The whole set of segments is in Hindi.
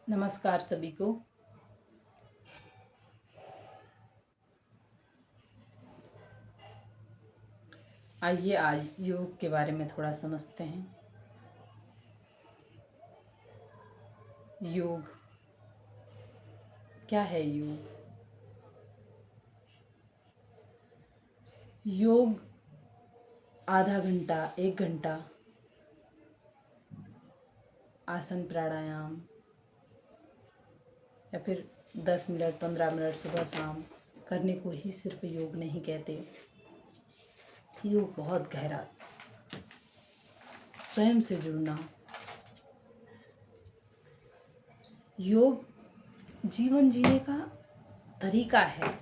नमस्कार सभी को। आइए आज योग के बारे में थोड़ा समझते हैं। योग क्या है? योग आधा घंटा 1 घंटा आसन प्राणायाम या फिर 10 मिनट 15 मिनट सुबह शाम करने को ही सिर्फ योग नहीं कहते। योग बहुत गहरा, स्वयं से जुड़ना। योग जीवन जीने का तरीका है।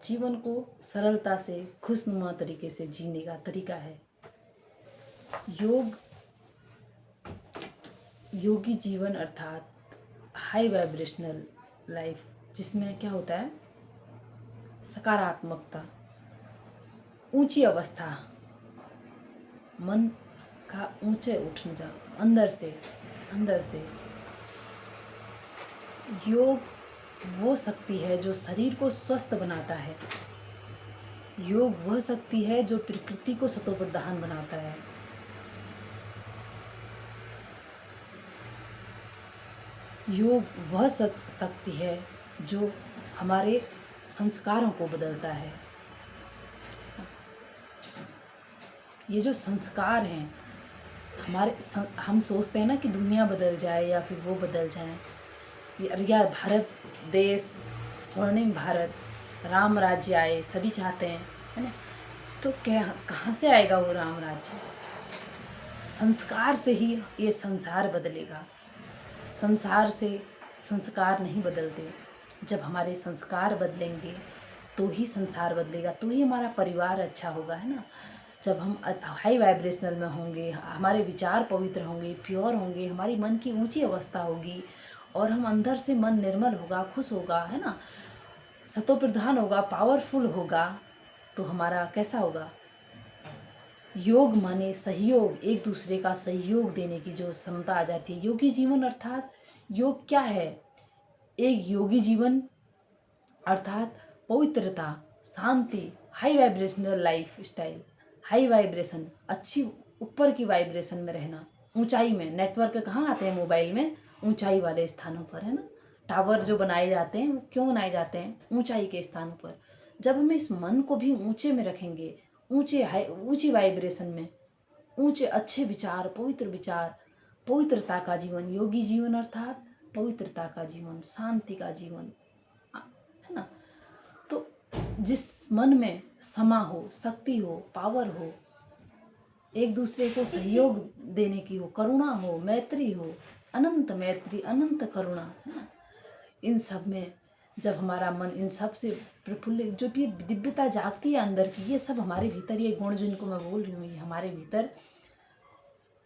जीवन को सरलता से खुशनुमा तरीके से जीने का तरीका है। योग योगी जीवन अर्थात हाई वाइब्रेशनल लाइफ, जिसमें क्या होता है? सकारात्मकता, ऊंची अवस्था, मन का ऊंचे उठना जा अंदर से। योग वो शक्ति है जो शरीर को स्वस्थ बनाता है। योग वह शक्ति है जो प्रकृति को सतोप्रधान बनाता है। योग वह शक्ति है जो हमारे संस्कारों को बदलता है। ये जो संस्कार हैं हम सोचते हैं ना कि दुनिया बदल जाए या फिर वो बदल जाए, या भारत देश स्वर्णिम भारत, राम राज्य आए, सभी चाहते हैं, है ना? तो क्या कहाँ से आएगा वो राम राज्य? संस्कार से ही ये संसार बदलेगा। संसार से संस्कार नहीं बदलते। जब हमारे संस्कार बदलेंगे तो ही संसार बदलेगा, तो ही हमारा परिवार अच्छा होगा, है ना? जब हम हाई वाइब्रेशनल में होंगे, हमारे विचार पवित्र होंगे, प्योर होंगे, हमारी मन की ऊंची अवस्था होगी और हम अंदर से मन निर्मल होगा, खुश होगा, है ना, सतोप्रधान होगा, पावरफुल होगा, तो हमारा कैसा होगा? योग माने सहयोग, एक दूसरे का सहयोग देने की जो क्षमता आ जाती है। योगी जीवन अर्थात योग क्या है? एक योगी जीवन अर्थात पवित्रता, शांति, high vibrational lifestyle, high vibration, अच्छी ऊपर की वाइब्रेशन में रहना, ऊंचाई में। नेटवर्क कहाँ आते हैं? मोबाइल में, ऊंचाई वाले स्थानों पर, है ना? टावर जो बनाए जाते हैं वो क्यों बनाए जाते हैं? ऊंचाई के स्थानों पर। जब हम इस मन को भी ऊंचे में रखेंगे, ऊंची वाइब्रेशन में, ऊंचे अच्छे विचार, पवित्रता का जीवन, योगी जीवन अर्थात पवित्रता का जीवन, शांति का जीवन, है ना? तो जिस मन में समा हो, शक्ति हो, पावर हो, एक दूसरे को सहयोग देने की हो, करुणा हो, मैत्री हो, अनंत मैत्री, अनंत करुणा, है ना? इन सब में जब हमारा मन इन सब से प्रफुल्लित, जो भी दिव्यता जागती है अंदर की, ये सब हमारे भीतर, ये गुण जिनको मैं बोल रही हूँ, ये हमारे भीतर,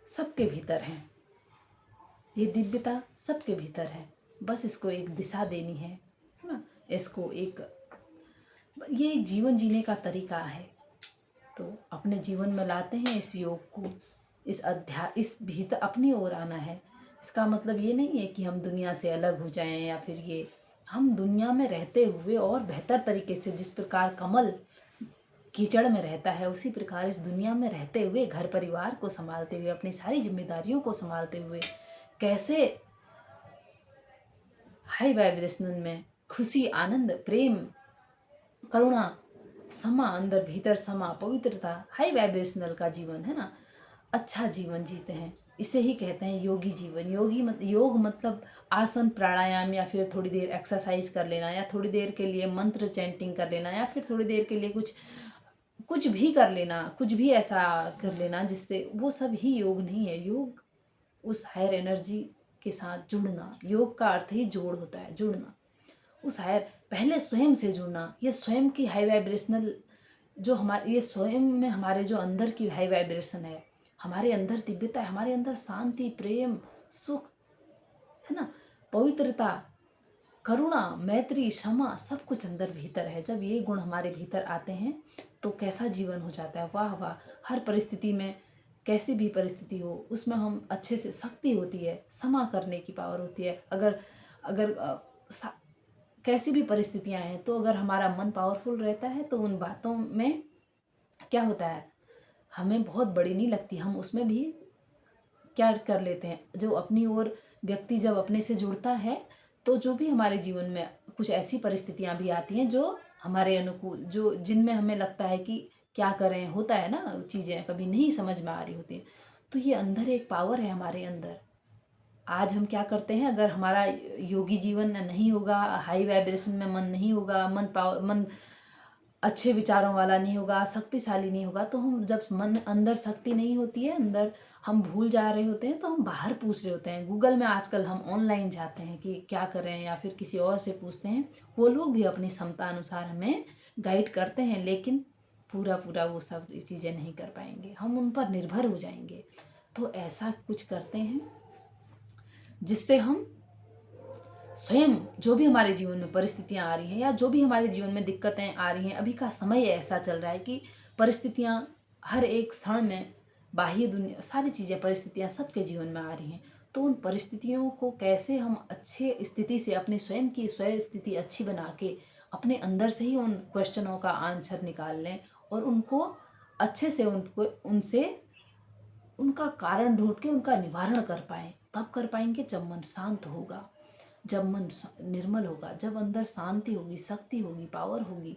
सबके भीतर हैं। ये दिव्यता सबके भीतर है, बस इसको एक दिशा देनी है ना? इसको ये एक जीवन जीने का तरीका है। तो अपने जीवन में लाते हैं इस योग को, इस भीतर अपनी ओर आना है। इसका मतलब ये नहीं है कि हम दुनिया से अलग हो जाएं, या फिर ये हम दुनिया में रहते हुए और बेहतर तरीके से, जिस प्रकार कमल कीचड़ में रहता है, उसी प्रकार इस दुनिया में रहते हुए, घर परिवार को संभालते हुए, अपनी सारी जिम्मेदारियों को संभालते हुए, कैसे हाई वाइब्रेशनल में खुशी, आनंद, प्रेम, करुणा, समा, अंदर भीतर समा, पवित्रता, हाई वाइब्रेशनल का जीवन, है ना, अच्छा जीवन जीते हैं। इसे ही कहते हैं योगी जीवन। योग मतलब आसन प्राणायाम, या फिर थोड़ी देर एक्सरसाइज कर लेना, या थोड़ी देर के लिए मंत्र चैंटिंग कर लेना, या फिर थोड़ी देर के लिए कुछ भी कर लेना, कुछ भी ऐसा कर लेना जिससे, वो सब ही योग नहीं है। योग उस हायर एनर्जी के साथ जुड़ना। योग का अर्थ ही जोड़ होता है, जुड़ना। उस हायर, पहले स्वयं से जुड़ना। ये स्वयं की हाई वाइब्रेशनल, जो हमारे, ये स्वयं में हमारे जो अंदर की हाई वाइब्रेशन है, हमारे अंदर दिव्यता है, हमारे अंदर शांति, प्रेम, सुख, है ना, पवित्रता, करुणा, मैत्री, क्षमा, सब कुछ अंदर भीतर है। जब ये गुण हमारे भीतर आते हैं तो कैसा जीवन हो जाता है! वाह वाह! हर परिस्थिति में कैसी भी परिस्थिति हो उसमें हम अच्छे से, शक्ति होती है, क्षमा करने की पावर होती है। अगर अगर कैसी भी परिस्थितियां हैं तो अगर हमारा मन पावरफुल रहता है तो उन बातों में क्या होता है, हमें बहुत बड़ी नहीं लगती, हम उसमें भी क्या कर लेते हैं। जो अपनी ओर व्यक्ति जब अपने से जुड़ता है तो जो भी हमारे जीवन में कुछ ऐसी परिस्थितियां भी आती हैं जो हमारे अनुकूल, जो जिनमें हमें लगता है कि क्या करें, होता है ना, चीज़ें कभी नहीं समझ में आ रही होती, तो ये अंदर एक पावर है हमारे अंदर। आज हम क्या करते हैं, अगर हमारा योगी जीवन नहीं होगा, हाई वाइब्रेशन में मन नहीं होगा, मन अच्छे विचारों वाला नहीं होगा, शक्तिशाली नहीं होगा, तो हम जब मन अंदर शक्ति नहीं होती है, अंदर हम भूल जा रहे होते हैं तो हम बाहर पूछ रहे होते हैं। गूगल में आजकल हम ऑनलाइन जाते हैं कि क्या करें, या फिर किसी और से पूछते हैं। वो लोग भी अपनी क्षमता अनुसार हमें गाइड करते हैं, लेकिन पूरा पूरा वो सब चीज़ें नहीं कर पाएंगे, हम उन पर निर्भर हो जाएंगे। तो ऐसा कुछ करते हैं जिससे हम स्वयं, जो भी हमारे जीवन में परिस्थितियां आ रही हैं या जो भी हमारे जीवन में दिक्कतें आ रही हैं, अभी का समय ऐसा चल रहा है कि परिस्थितियां हर एक क्षण में, बाह्य दुनिया, सारी चीज़ें, परिस्थितियां सबके जीवन में आ रही हैं। तो उन परिस्थितियों को कैसे हम अच्छे स्थिति से, अपनी स्वयं की स्वयं स्थिति अच्छी बना के अपने अंदर से ही उन क्वेश्चनों का आंसर निकाल लें और उनको अच्छे से, उनसे उनका कारण ढूंढ के उनका निवारण कर पाएं। तब कर पाएंगे जब मन शांत होगा, जब मन निर्मल होगा, जब अंदर शांति होगी, शक्ति होगी, पावर होगी,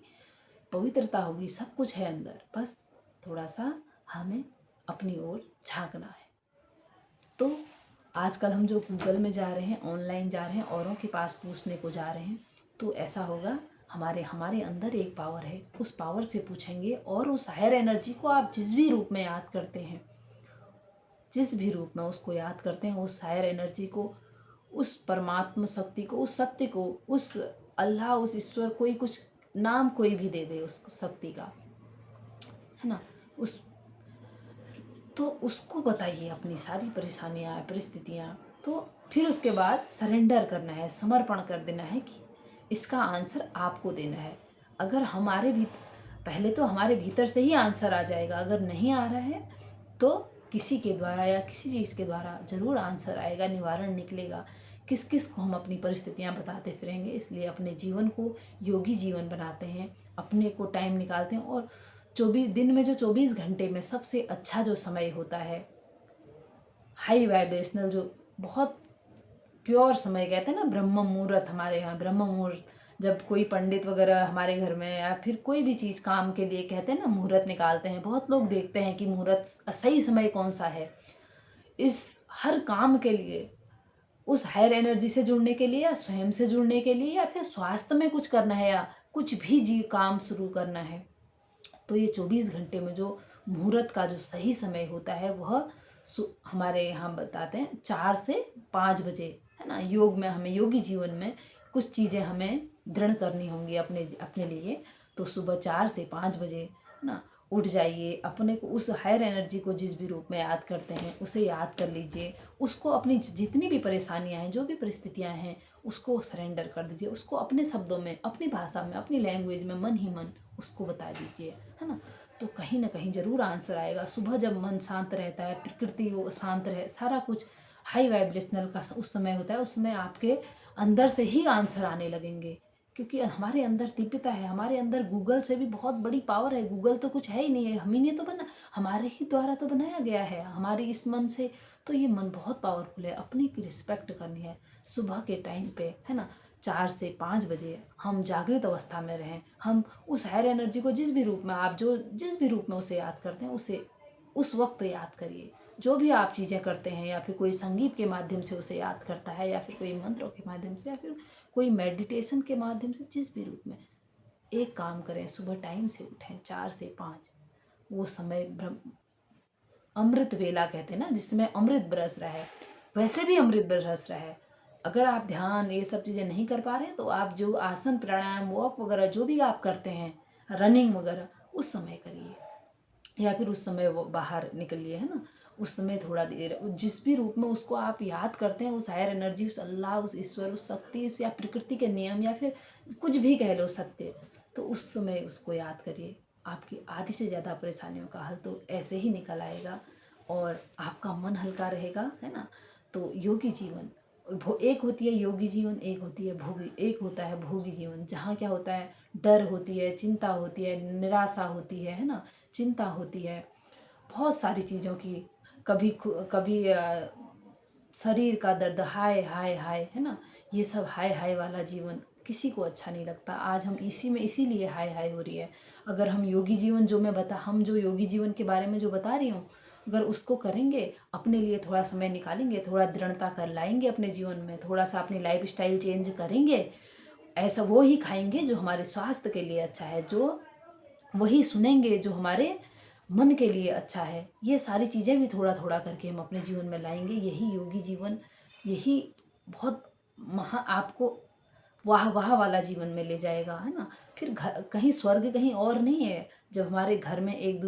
पवित्रता होगी, सब कुछ है अंदर। बस थोड़ा सा हमें अपनी ओर झांकना है। तो आजकल हम जो गूगल में जा रहे हैं, ऑनलाइन जा रहे हैं, औरों के पास पूछने को जा रहे हैं, तो ऐसा होगा, हमारे हमारे अंदर एक पावर है, उस पावर से पूछेंगे और उस हायर एनर्जी को आप जिस भी रूप में याद करते हैं, जिस भी रूप में उसको याद करते हैं, उस हायर एनर्जी को, उस परमात्मा शक्ति को, उस सत्य को, उस अल्लाह, उस ईश्वर, कोई कुछ नाम कोई भी दे दे उस शक्ति का, है ना, उस, तो उसको बताइए अपनी सारी परेशानियाँ, परिस्थितियाँ। तो फिर उसके बाद सरेंडर करना है, समर्पण कर देना है कि इसका आंसर आपको देना है। अगर हमारे भी, पहले तो हमारे भीतर से ही आंसर आ जाएगा, अगर नहीं आ रहा है तो किसी के द्वारा या किसी चीज़ के द्वारा ज़रूर आंसर आएगा, निवारण निकलेगा। किस किस को हम अपनी परिस्थितियाँ बताते फिरेंगे, इसलिए अपने जीवन को योगी जीवन बनाते हैं, अपने को टाइम निकालते हैं। और 24 दिन में जो 24 घंटे में सबसे अच्छा जो समय होता है, हाई वाइब्रेशनल, जो बहुत प्योर समय कहते हैं ना, ब्रह्म मुहूर्त, हमारे यहाँ ब्रह्म मुहूर्त, जब कोई पंडित वगैरह हमारे घर में या फिर कोई भी चीज़ काम के लिए कहते हैं ना, मुहूर्त निकालते हैं, बहुत लोग देखते हैं कि मुहूर्त सही समय कौन सा है इस हर काम के लिए, उस हायर एनर्जी से जुड़ने के लिए या स्वयं से जुड़ने के लिए या फिर स्वास्थ्य में कुछ करना है या कुछ भी जी काम शुरू करना है। तो ये 24 घंटे में जो मुहूर्त का जो सही समय होता है वह हमारे यहाँ बताते हैं 4 से 5 बजे, है ना। योग में हमें, योगी जीवन में कुछ चीज़ें हमें दृढ़ करनी होंगी अपने अपने लिए। तो सुबह 4 से 5 बजे, है ना, उठ जाइए, अपने को उस हायर एनर्जी को जिस भी रूप में याद करते हैं उसे याद कर लीजिए, उसको अपनी जितनी भी परेशानियां हैं, जो भी परिस्थितियां हैं, उसको सरेंडर कर दीजिए, उसको अपने शब्दों में, अपनी भाषा में, अपनी लैंग्वेज में मन ही मन उसको बता दीजिए, है ना। तो कहीं ना कहीं ज़रूर आंसर आएगा। सुबह जब मन शांत रहता है, प्रकृति वो शांत रहे, सारा कुछ हाई वाइब्रेशनल का उस समय होता है, उस समय आपके अंदर से ही आंसर आने लगेंगे, क्योंकि हमारे अंदर दिव्यता है, हमारे अंदर गूगल से भी बहुत बड़ी पावर है। गूगल तो कुछ है ही नहीं है, हम ही ने तो बना, हमारे ही द्वारा तो बनाया गया है, हमारे इस मन से। तो ये मन बहुत पावरफुल है, अपनी की रिस्पेक्ट करनी है सुबह के टाइम पे, है ना। 4 से 5 बजे हम जागृत अवस्था में रहें, हम उस हायर एनर्जी को जिस भी रूप में, आप जो जिस भी रूप में उसे याद करते हैं, उसे उस वक्त याद करिए। जो भी आप चीज़ें करते हैं, या फिर कोई संगीत के माध्यम से उसे याद करता है, या फिर कोई मंत्रों के माध्यम से, या फिर कोई मेडिटेशन के माध्यम से, जिस भी रूप में एक काम करें, सुबह टाइम से उठें 4 से 5। वो समय ब्रह्म अमृत वेला कहते हैं ना, जिसमें अमृत बरस रहा है, वैसे भी अमृत बरस रहा है। अगर आप ध्यान ये सब चीज़ें नहीं कर पा रहे हैं तो आप जो आसन, प्राणायाम, वॉक वगैरह जो भी आप करते हैं, रनिंग वगैरह, उस समय करिए, या फिर उस समय वो बाहर निकलिए, है ना। उस समय थोड़ा देर जिस भी रूप में उसको आप याद करते हैं, उस हायर एनर्जी, उस अल्लाह, उस ईश्वर, उस शक्ति, या प्रकृति के नियम, या फिर कुछ भी कह लो, सत्य, तो उस समय उसको याद करिए। आपकी आधी से ज़्यादा परेशानियों का हल तो ऐसे ही निकल आएगा। और आपका मन हल्का रहेगा, है ना। तो योगी जीवन एक होती है योगी जीवन, एक होती है भोगी, एक होता है भोगी जीवन, जहाँ क्या होता है, डर होती है, चिंता होती है, निराशा होती है ना, चिंता होती है बहुत सारी चीज़ों की। कभी कभी शरीर का दर्द, हाय हाय हाय, है ना। ये सब हाय हाय वाला जीवन किसी को अच्छा नहीं लगता। आज हम इसी में इसीलिए हाय हाय हो रही है। अगर हम योगी जीवन हम जो योगी जीवन के बारे में जो बता रही हूँ, अगर उसको करेंगे, अपने लिए थोड़ा समय निकालेंगे, थोड़ा दृढ़ता कर लाएंगे अपने जीवन में, थोड़ा सा अपनी लाइफ स्टाइल चेंज करेंगे, ऐसा वो ही खाएंगे जो हमारे स्वास्थ्य के लिए अच्छा है, जो वही सुनेंगे जो हमारे मन के लिए अच्छा है, ये सारी चीज़ें भी थोड़ा थोड़ा करके हम अपने जीवन में लाएंगे, यही योगी जीवन, यही बहुत आपको वाह वाह वाला जीवन में ले जाएगा, है ना। फिर कहीं स्वर्ग कहीं और नहीं है। जब हमारे घर में एक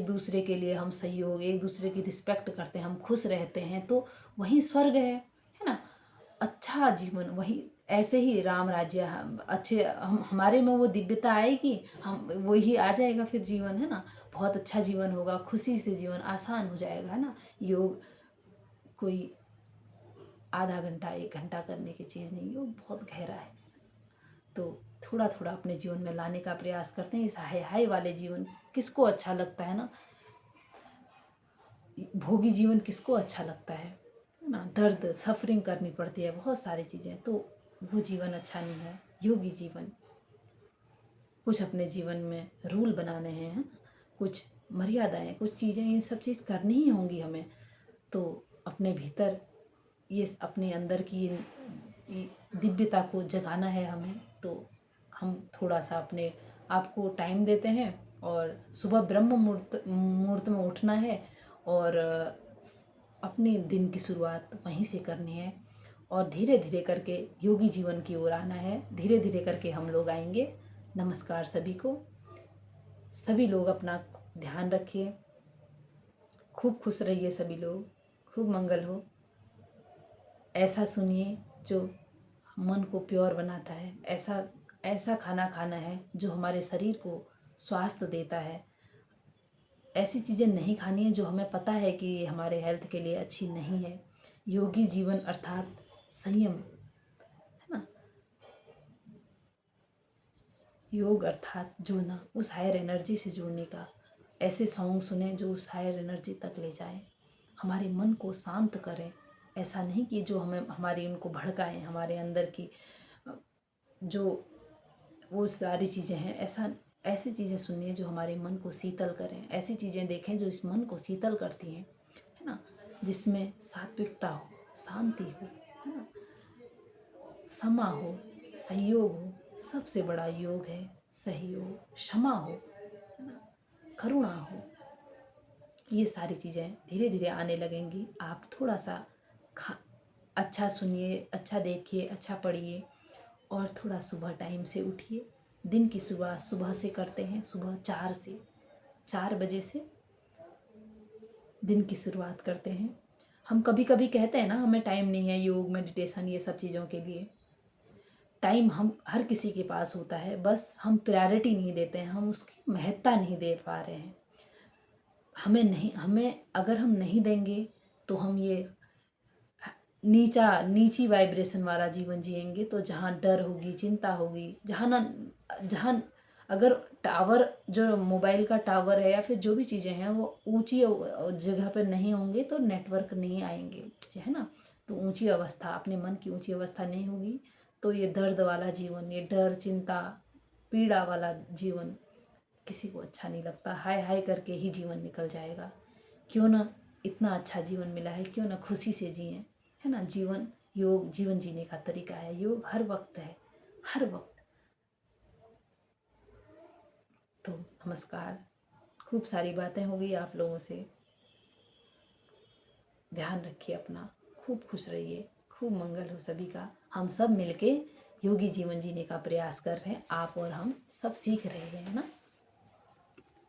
दूसरे के लिए हम सहयोग, एक दूसरे की रिस्पेक्ट करते हैं, हम खुश रहते हैं, तो वही स्वर्ग है ना। अच्छा जीवन वही, ऐसे ही राम राज्य अच्छे हमारे में वो दिव्यता आएगी, हम वही आ जाएगा फिर जीवन, है ना। बहुत अच्छा जीवन होगा, खुशी से जीवन आसान हो जाएगा, है ना। योग कोई आधा घंटा 1 घंटा करने की चीज़ नहीं, योग बहुत गहरा है। तो थोड़ा थोड़ा अपने जीवन में लाने का प्रयास करते हैं। इस हाय हाय वाले जीवन किसको अच्छा लगता है ना, भोगी जीवन किसको अच्छा लगता है ना। दर्द सफरिंग करनी पड़ती है, बहुत सारी चीज़ें, तो वो जीवन अच्छा नहीं है। योगी जीवन, कुछ अपने जीवन में रूल बनाने हैं, है ना, कुछ मर्यादाएं, कुछ चीज़ें, ये सब चीज़ करनी ही होंगी हमें। तो अपने भीतर ये अपने अंदर की ये दिव्यता को जगाना है हमें। तो हम थोड़ा सा अपने आप को टाइम देते हैं, और सुबह ब्रह्म मुहूर्त में उठना है, और अपने दिन की शुरुआत वहीं से करनी है, और धीरे धीरे करके योगी जीवन की ओर आना है। धीरे धीरे करके हम लोग आएंगे। नमस्कार सभी को। सभी लोग अपना ध्यान रखिए, खूब खुश रहिए सभी लोग, खूब मंगल हो। ऐसा सुनिए जो मन को प्योर बनाता है, ऐसा ऐसा खाना खाना है जो हमारे शरीर को स्वास्थ्य देता है। ऐसी चीज़ें नहीं खानी है जो हमें पता है कि ये हमारे हेल्थ के लिए अच्छी नहीं है। योगी जीवन अर्थात संयम, है ना। योग अर्थात जुड़ना, उस हायर एनर्जी से जुड़ने का। ऐसे सॉन्ग सुने जो उस हायर एनर्जी तक ले जाएं, हमारे मन को शांत करें। ऐसा नहीं कि जो हमें हमारी उनको भड़काएं, हमारे अंदर की जो वो सारी चीज़ें हैं, ऐसी चीज़ें सुनिए जो हमारे मन को शीतल करें। ऐसी चीज़ें देखें जो इस मन को शीतल करती हैं, है ना, जिसमें सात्विकता हो, शांति हो, है ना, क्षमा हो, सहयोग हो। सबसे बड़ा योग है सहयोग, क्षमा हो, है ना, करुणा हो। ये सारी चीज़ें धीरे धीरे आने लगेंगी। आप थोड़ा सा अच्छा सुनिए, अच्छा देखिए, अच्छा पढ़िए, और थोड़ा सुबह टाइम से उठिए। दिन की शुरुआत सुबह से करते हैं, सुबह 4 बजे से दिन की शुरुआत करते हैं। हम कभी कभी कहते हैं ना हमें टाइम नहीं है योग मेडिटेशन ये सब चीज़ों के लिए। टाइम हम हर किसी के पास होता है, बस हम प्रायोरिटी नहीं देते हैं, हम उसकी महत्ता नहीं दे पा रहे हैं। हमें अगर हम नहीं देंगे तो हम ये नीची वाइब्रेशन वाला जीवन जिएंगे। तो जहाँ डर होगी, चिंता होगी, जहाँ अगर टावर, जो मोबाइल का टावर है या फिर जो भी चीज़ें हैं वो ऊंची जगह पर नहीं होंगे तो नेटवर्क नहीं आएंगे, है ना। तो ऊंची अवस्था, अपने मन की ऊंची अवस्था नहीं होगी तो ये दर्द वाला जीवन, ये डर, चिंता, पीड़ा वाला जीवन किसी को अच्छा नहीं लगता। हाय हाय करके ही जीवन निकल जाएगा। क्यों ना इतना अच्छा जीवन मिला है, क्यों ना खुशी से जिएं, है ना। योग जीवन जीने का तरीका है। योग हर वक्त है, हर वक्त। तो नमस्कार, खूब सारी बातें हो गई आप लोगों से। ध्यान रखिए अपना, खूब खुश रहिए, खूब मंगल हो सभी का। हम सब मिलके योगी जीवन जीने का प्रयास कर रहे हैं, आप और हम सब सीख रहे हैं ना।